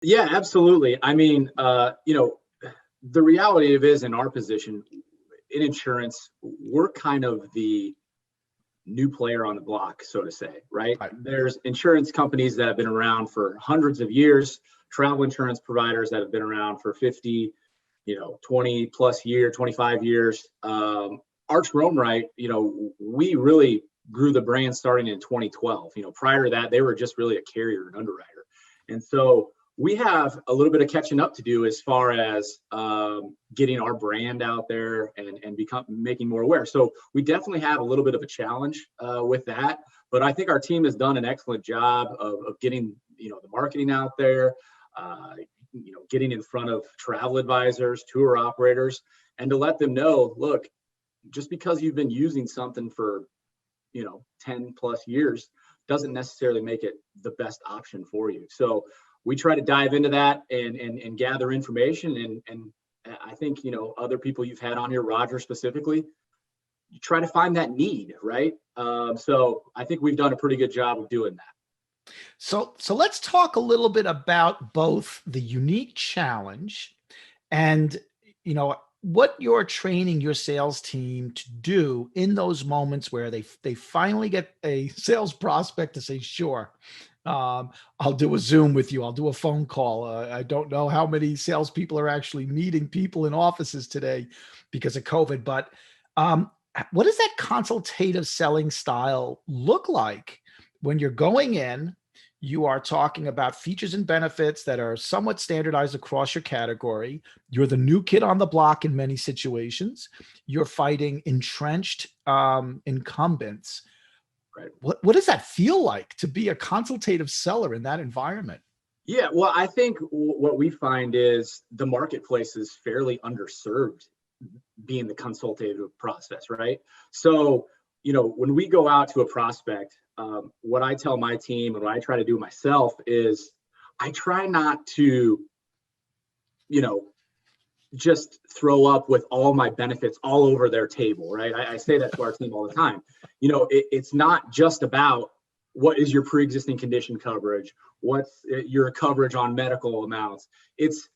Yeah, absolutely. I mean, the reality of it is in our position in insurance, we're kind of the new player on the block, so to say, right? Right. There's insurance companies that have been around for hundreds of years, travel insurance providers that have been around for 50, 20 plus year, 25 years. Arch RoamRight, we really grew the brand starting in 2012. Prior to that, they were just really a carrier and underwriter. And so we have a little bit of catching up to do as far as getting our brand out there and making more aware. So we definitely have a little bit of a challenge with that. But I think our team has done an excellent job of getting the marketing out there, getting in front of travel advisors, tour operators, and to let them know, look, just because you've been using something for 10 plus years doesn't necessarily make it the best option for you. So we try to dive into that and gather information. And I think, other people you've had on here, Roger specifically, you try to find that need, right? So I think we've done a pretty good job of doing that. So let's talk a little bit about both the unique challenge and, what you're training your sales team to do in those moments where they finally get a sales prospect to say, sure, I'll do a Zoom with you. I'll do a phone call. I don't know how many salespeople are actually meeting people in offices today because of COVID, but what does that consultative selling style look like when you're going in? You are talking about features and benefits that are somewhat standardized across your category. You're the new kid on the block in many situations. You're fighting entrenched incumbents. Right. What does that feel like to be a consultative seller in that environment? Yeah, well, I think what we find is the marketplace is fairly underserved being the consultative process, right? So, when we go out to a prospect, what I tell my team and what I try to do myself is I try not to, just throw up with all my benefits all over their table, right? I say that to our team all the time. It's not just about what is your pre-existing condition coverage, what's your coverage on medical amounts. It's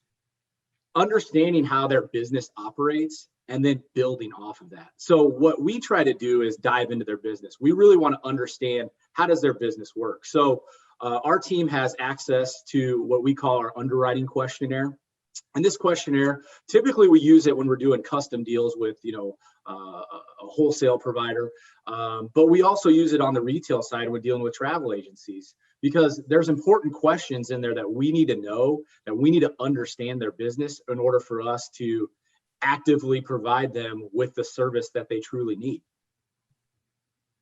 understanding how their business operates and then building off of that. So what we try to do is dive into their business. We really want to understand how does their business work. So our team has access to what we call our underwriting questionnaire. And this questionnaire, typically we use it when we're doing custom deals with, a wholesale provider. But we also use it on the retail side when dealing with travel agencies, because there's important questions in there that we need to know, that we need to understand their business in order for us to actively provide them with the service that they truly need.